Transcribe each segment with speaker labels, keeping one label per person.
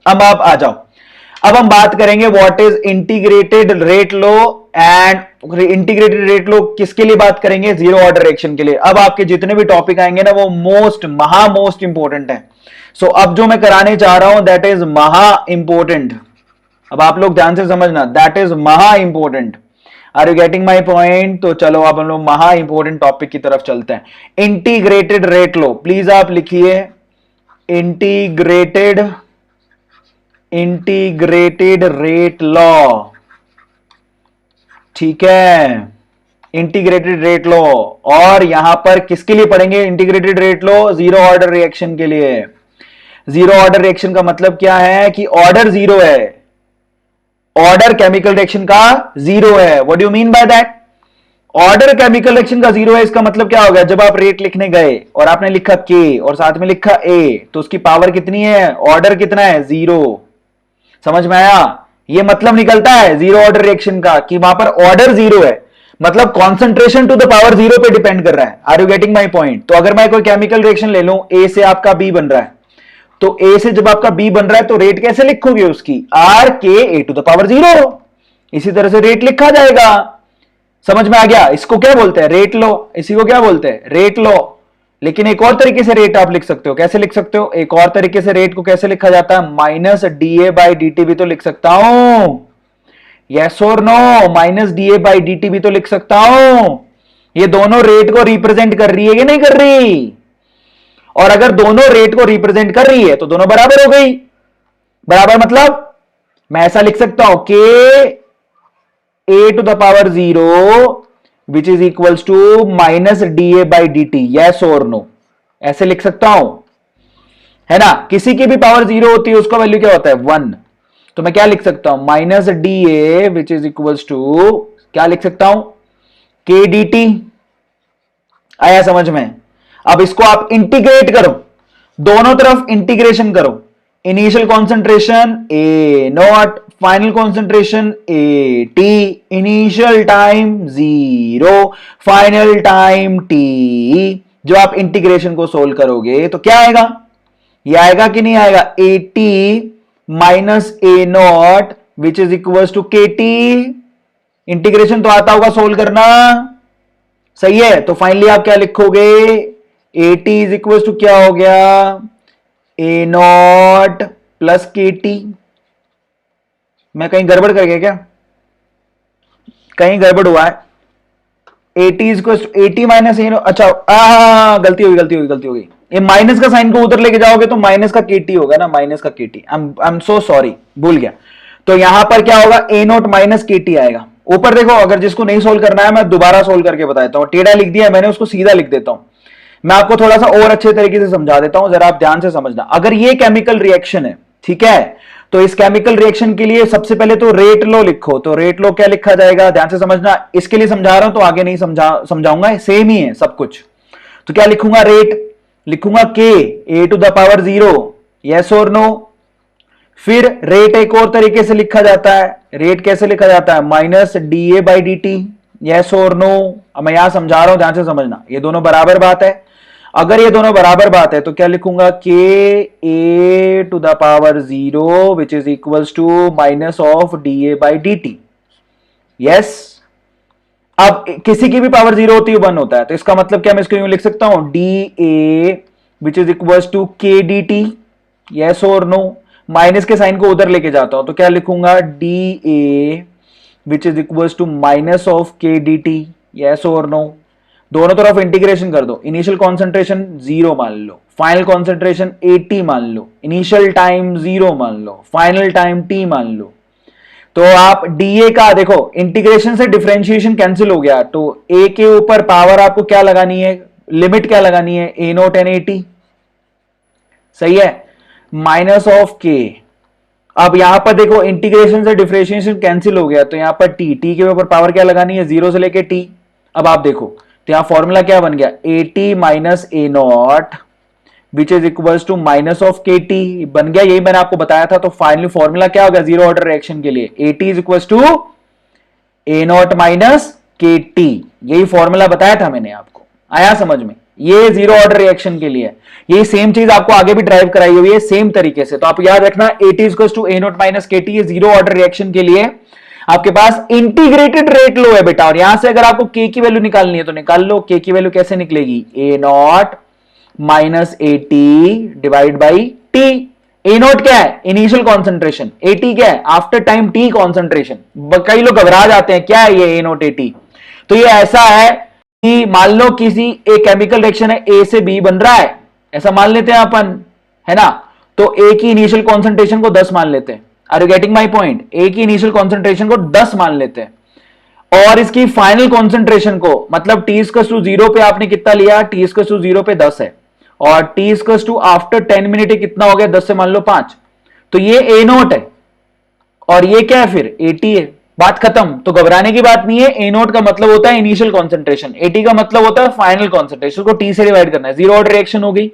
Speaker 1: अब आप आ जाओ, अब हम बात करेंगे what is integrated rate law. And integrated rate law किसके लिए बात करेंगे? जीरो ऑर्डर रिएक्शन के लिए। अब आपके जितने भी टॉपिक आएंगे ना वो मोस्ट इंपोर्टेंट है। सो अब जो मैं कराने चाह रहा हूं दैट इज महा इंपोर्टेंट। अब आप लोग ध्यान से समझना, दैट इज महा important. Are you getting my point? तो चलो अब हम लोग महा इंपोर्टेंट टॉपिक की तरफ चलते हैं। इंटीग्रेटेड रेट लो, प्लीज आप लिखिए इंटीग्रेटेड रेट लॉ। ठीक है, इंटीग्रेटेड रेट लॉ। और यहां पर किसके लिए पढ़ेंगे integrated rate law? Zero order reaction के लिए। जीरो ऑर्डर रिएक्शन का मतलब क्या है कि ऑर्डर जीरो है, ऑर्डर केमिकल रिएक्शन का जीरो है। What do you mean by that? Order chemical reaction का जीरो है, इसका मतलब क्या हो गया? जब आप रेट लिखने गए और आपने लिखा के और साथ में लिखा ए, तो उसकी पावर कितनी है? ऑर्डर कितना है? जीरो। समझ में आया? ये मतलब निकलता है जीरो ऑर्डर रिएक्शन का कि वहां पर ऑर्डर जीरो है, मतलब concentration to the power zero पे डिपेंड कर रहा है। Are you getting my point? तो अगर मैं कोई केमिकल रिएक्शन ले लूं, ए से आपका बी बन रहा है, तो ए से जब आपका बी बन रहा है तो रेट कैसे लिखोगे उसकी? आर के A to the power zero. इसी तरह से रेट लिखा जाएगा। समझ में आ गया? इसको क्या बोलते हैं? रेट लो। इसी को क्या बोलते हैं? रेट लो। लेकिन एक और तरीके से रेट आप लिख सकते हो। कैसे लिख सकते हो? एक और तरीके से रेट को कैसे लिखा जाता है? Minus D A by D T भी तो लिख सकता हूं। यस और no? Minus D A by D T भी तो लिख सकता हूं। ये दोनों रेट को रिप्रेजेंट कर रही है कि नहीं कर रही? और अगर दोनों रेट को रिप्रेजेंट कर रही है तो दोनों बराबर हो गई। बराबर मतलब मैं ऐसा लिख सकता हूं K A to the power zero which is equals to minus D A by D T. Yes और नो? ऐसे लिख सकता हूं, है ना? किसी की भी पावर जीरो होती है उसका वैल्यू क्या होता है? वन। तो मैं क्या लिख सकता हूं? Minus D A which is equals to क्या लिख सकता हूं? के डी टी। आया समझ में? अब इसको आप इंटीग्रेट करो, दोनों तरफ इंटीग्रेशन करो। Initial concentration A not, final concentration A T, initial time zero, final time T. जो आप इंटीग्रेशन को सोल्व करोगे तो क्या आएगा? ये आएगा कि नहीं आएगा? A T minus A naught which is equal to K T. Integration तो आता होगा सोल्व करना, सही है? तो फाइनली आप क्या लिखोगे? A T is equal to क्या हो गया? A naught plus K T. मैं कहीं गड़बड़ कर गया क्या? कहीं गड़बड़ हुआ है? A T is equal to A T minus A. अच्छा गलती हो गई। ये माइनस का साइन को उधर लेके जाओगे तो माइनस का के टी होगा ना, माइनस का के T. I am so sorry, भूल गया। तो यहां पर क्या होगा? ए नॉट माइनस के टी आएगा। ऊपर देखो, अगर जिसको नहीं सोल्व करना है मैं दोबारा सोल्व करके बताता हूं। टेढ़ा लिख दिया मैंने, उसको सीधा लिख देता हूं। मैं आपको थोड़ा सा और अच्छे तरीके से समझा देता हूं, जरा आप ध्यान से समझना। अगर ये केमिकल रिएक्शन है, ठीक है, तो इस केमिकल रिएक्शन के लिए सबसे पहले तो रेट लो लिखो। तो रेट लो क्या लिखा जाएगा? ध्यान से समझना, इसके लिए समझा रहा हूं तो आगे नहीं समझाऊंगा, सेम ही है सब कुछ। तो क्या लिखूंगा? रेट लिखूंगा K A to the power zero. Yes और नो? फिर रेट एक और तरीके से लिखा जाता है। रेट कैसे लिखा जाता है? Minus D A by D T. Yes और नो? अब मैं यहां समझा रहा हूं, ध्यान से समझना। ये दोनों बराबर बात है। अगर ये दोनों बराबर बात है तो क्या लिखूंगा? K A to the power zero which is equals to minus of D A by D T. Yes? अब किसी की भी पावर जीरो होती है, वन होता है, तो इसका मतलब क्या मैं इसको यूं लिख सकता हूं? D A which is equals to K D T. Yes और नो? माइनस के साइन को उधर लेके जाता हूं तो क्या लिखूंगा? D A which is equals to minus of K D T. Yes और नो? दोनों तरफ इंटीग्रेशन कर दो। इनिशियल कॉन्सेंट्रेशन जीरो मान लो, फाइनल कॉन्सेंट्रेशन 80 मान लो, इनिशियल टाइम जीरो मान लो, फाइनल टाइम टी मान लो। तो आप डीए का देखो, इंटीग्रेशन से डिफरेंशिएशन कैंसिल हो गया, तो ए के ऊपर पावर आपको क्या लगानी है? लिमिट क्या लगानी है? ए नोट एन 80। सही है? माइनस ऑफ के। अब यहां पर देखो, इंटीग्रेशन से डिफरेंशिएशन कैंसिल हो गया, तो यहां पर टी के ऊपर पावर क्या लगानी है? जीरो से लेके टी। अब आप देखो तो यहां फॉर्मूला क्या बन गया? A T minus A naught which is equals to minus of K T बन गया। यही मैंने आपको बताया था। तो फाइनली फॉर्मूला क्या होगा जीरो ऑर्डर रिएक्शन के लिए? A T is equals to A naught minus K T. यही फॉर्मूला बताया था मैंने आपको। आया समझ में? ये जीरो ऑर्डर रिएक्शन के लिए। ये सेम चीज आपको आगे भी ड्राइव कराई हुई है सेम तरीके से। तो आप याद रखना AT equals to A naught minus KT, ये जीरो ऑर्डर रिएक्शन के लिए आपके पास इंटीग्रेटेड रेट लो है बेटा। और यहां से अगर आपको K की वैल्यू निकालनी है तो निकाल लो। K की वैल्यू कैसे निकलेगी? A naught minus AT divide by T। A not क्या है? Initial concentration. AT क्या है? After time T concentration. कई लोग घबरा जाते हैं, क्या है ये A नॉट AT? तो ये ऐसा है कि मान लो किसी एक केमिकल रिएक्शन है, A से B बन रहा है, ऐसा मान लेते हैं अपन, है ना। तो A की इनिशियल कॉन्सेंट्रेशन को 10 मान लेते हैं। Are you getting my point? A की इनिशियल कॉन्सेंट्रेशन को 10 मान लेते हैं और इसकी फाइनल कॉन्सेंट्रेशन को, मतलब T इक्वल्स टू 0 पे आपने कितना लिया? T इक्वल्स टू 0 पे 10 है और T equals to after 10 minute कितना हो गया? 10 से मान लो 5। तो ये A नोट है और ये क्या है फिर? AT है। बात खत्म। तो घबराने की बात नहीं है। A नोट का मतलब होता है इनिशियल कॉन्सेंट्रेशन, AT का मतलब होता है फाइनल कॉन्सेंट्रेशन को T से डिवाइड करना है। जीरो ऑर्डर रिएक्शन हो गई।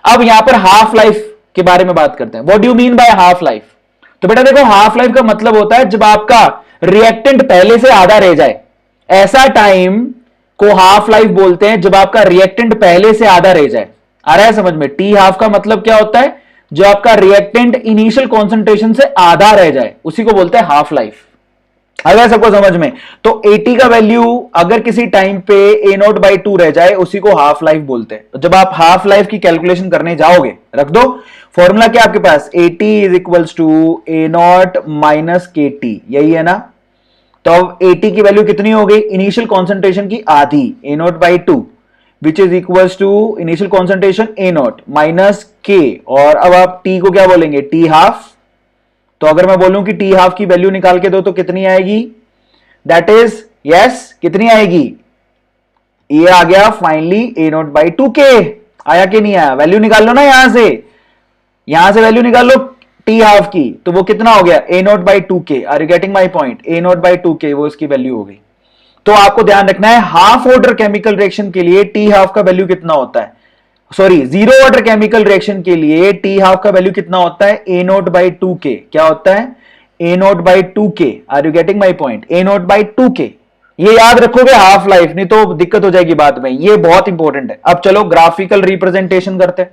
Speaker 1: अब यहां पर हाफ लाइफ के बारे में बात करते हैं। What do mean by half life? तो बेटा देखो, हाफ लाइफ का मतलब होता है जब आपका रिएक्टेंट पहले से आधा रह जाए, ऐसा टाइम को हाफ लाइफ बोलते हैं जब आपका रिएक्टेंट पहले से आधा रह जाए। आ रहा है समझ में? टी हाफ का मतलब क्या होता है? जो आपका रिएक्टेंट इनिशियल कॉन्सेंट्रेशन से आधा रह जाए, उसी को बोलते हैं हाफ लाइफ। अगर सबको समझ में? तो AT का वैल्यू अगर किसी टाइम पे A नॉट बाई 2 रह जाए, उसी को हाफ लाइफ बोलते हैं। तो जब आप हाफ लाइफ की कैलकुलेशन करने जाओगे, रख दो फॉर्मूला क्या आपके पास? AT is equals to A naught minus KT, यही है ना। तो अब AT की वैल्यू कितनी हो गई? इनिशियल कॉन्सेंट्रेशन की आधी, A naught by 2, which is equals to initial concentration A naught minus K। और अब आप T को क्या बोलेंगे? T half. तो अगर मैं बोलूं कि T हाफ की वैल्यू निकाल के दो तो कितनी आएगी? दैट इज यस, कितनी आएगी? ये आ गया finally A naught by 2K। आया कि नहीं आया? वैल्यू निकाल लो ना यहां से वैल्यू निकाल लो T हाफ की, तो वो कितना हो गया? A naught by 2K। Are you getting my point? A naught by 2K वो इसकी वैल्यू हो गई। तो आपको ध्यान रखना है, हाफ ऑर्डर केमिकल रिएक्शन के लिए T हाफ का वैल्यू कितना होता है? Sorry, zero order chemical reaction के लिए T हाफ का वैल्यू कितना होता है? A naught by 2K। क्या होता है? A naught by 2K। Are you getting my point? A naught by 2K। ये याद रखोगे हाफ लाइफ, नहीं तो दिक्कत हो जाएगी बाद में। ये बहुत इंपॉर्टेंट है। अब चलो ग्राफिकल रिप्रेजेंटेशन करते हैं।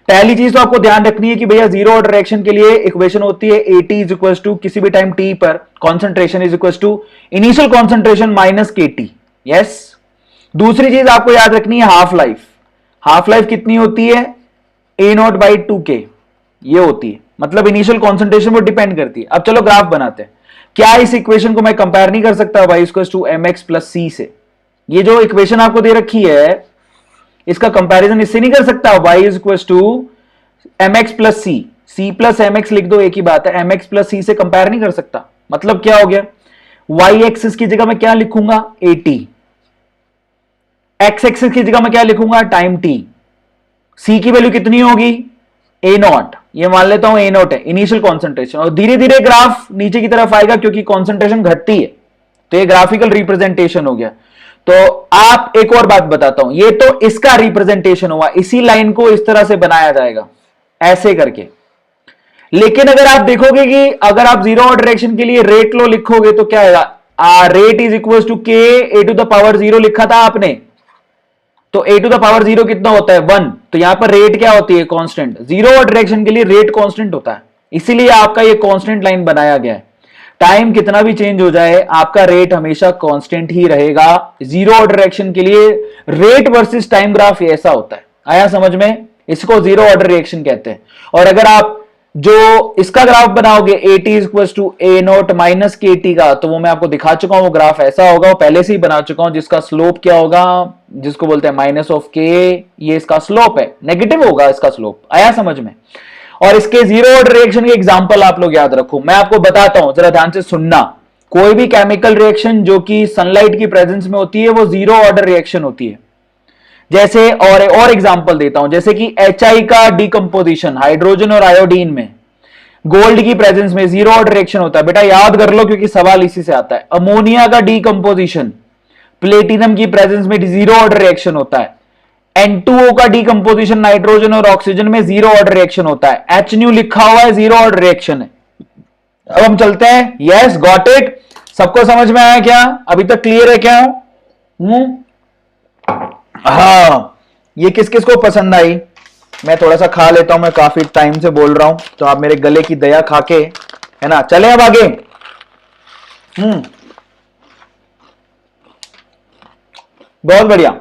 Speaker 1: पहली चीज तो आपको ध्यान रखनी है कि भैया जीरो ऑर्डर रिएक्शन के लिए इक्वेशन होती है AT इज इक्वल टू किसी भी टाइम T पर concentration is equal to initial concentration minus KT। Yes. दूसरी चीज आपको याद रखनी है हाफ लाइफ। हाफ लाइफ कितनी होती है? A नॉट बाई 2K ये होती है, मतलब इनिशियल कॉन्सेंट्रेशन पर डिपेंड करती है। अब चलो ग्राफ बनाते हैं। क्या इस इक्वेशन को मैं कंपेयर नहीं कर सकता y equal to mx plus c से? ये जो इक्वेशन आपको दे रखी है, इसका कंपैरिजन इससे नहीं कर सकता? y is equal to mx plus c plus mx लिख दो, एक ही बात है। mx प्लस c से कंपेयर नहीं कर सकता। मतलब क्या हो गया? y एक्सिस की जगह मैं क्या लिखूंगा? AT। x एक्सिस की जगह मैं क्या लिखूंगा? Time t। c की वैल्यू कितनी होगी? A not. ये मान लेता हूं A नॉट है इनिशियल कॉन्सेंट्रेशन, और धीरे धीरे ग्राफ नीचे की तरफ आएगा क्योंकि कॉन्सेंट्रेशन घटती है। तो ये ग्राफिकल रिप्रेजेंटेशन हो गया। तो आप एक और बात बताता हूं, ये तो इसका रिप्रेजेंटेशन हुआ, इसी लाइन को इस तरह से बनाया जाएगा ऐसे करके। लेकिन अगर आप देखोगे कि अगर आप जीरो ऑर्डर रिएक्शन के लिए रेट लो लिखोगे तो क्या आएगा? Rate is equal to K A to the power 0 लिखा था आपने, तो A टू द पावर 0 कितना होता है? 1। तो यहां पर रेट क्या होती है? कांस्टेंट। जीरो ऑर्डर रिएक्शन के लिए रेट कांस्टेंट होता है, इसीलिए आपका ये कांस्टेंट लाइन बनाया गया है। टाइम कितना भी चेंज हो जाए, आपका रेट हमेशा कांस्टेंट ही रहेगा। जीरो ऑर्डर रिएक्शन के लिए रेट वर्सेस टाइम ग्राफ ऐसा होता है। आया समझ में? इसको जीरो ऑर्डर रिएक्शन कहते हैं। और अगर आप जो इसका ग्राफ बनाओगे AT equal to A naught minus KT का, तो वो मैं आपको दिखा चुका हूं। वो ग्राफ ऐसा होगा, वो पहले से ही बना चुका हूं, जिसका स्लोप क्या होगा? जिसको बोलते हैं माइनस ऑफ K। ये इसका स्लोप है, नेगेटिव होगा इसका स्लोप। आया समझ में? और इसके जीरो ऑर्डर रिएक्शन के एग्जांपल आप लोग याद रखो, मैं आपको बताता हूं, जरा ध्यान से सुनना। कोई भी केमिकल रिएक्शन जो कि सनलाइट की प्रेजेंस में होती है, वो जीरो ऑर्डर रिएक्शन होती है। जैसे और एग्जांपल देता हूं, जैसे कि HI का डिकम्पोजिशन हाइड्रोजन और आयोडीन में गोल्ड की प्रेजेंस में जीरो ऑर्डर रिएक्शन होता है। बेटा याद कर लो क्योंकि सवाल इसी से आता है। अमोनिया का डिकम्पोजिशन प्लेटिनम की प्रेजेंस में जीरो ऑर्डर रिएक्शन होता है। N2O का डिकम्पोजिशन नाइट्रोजन और ऑक्सीजन में जीरो ऑर्डर रिएक्शन होता है। HNU लिखा हुआ है, जीरो ऑर्डर रिएक्शन है। अब हम चलते हैं। Yes, got it. सबको समझ में आया क्या? अभी तक क्लियर है क्या? हाँ, ये किस किस को पसंद आई? मैं थोड़ा सा खा लेता हूं, मैं काफी टाइम से बोल रहा हूं, तो आप मेरे गले की दया खा के, है ना, चले अब आगे। बहुत बढ़िया।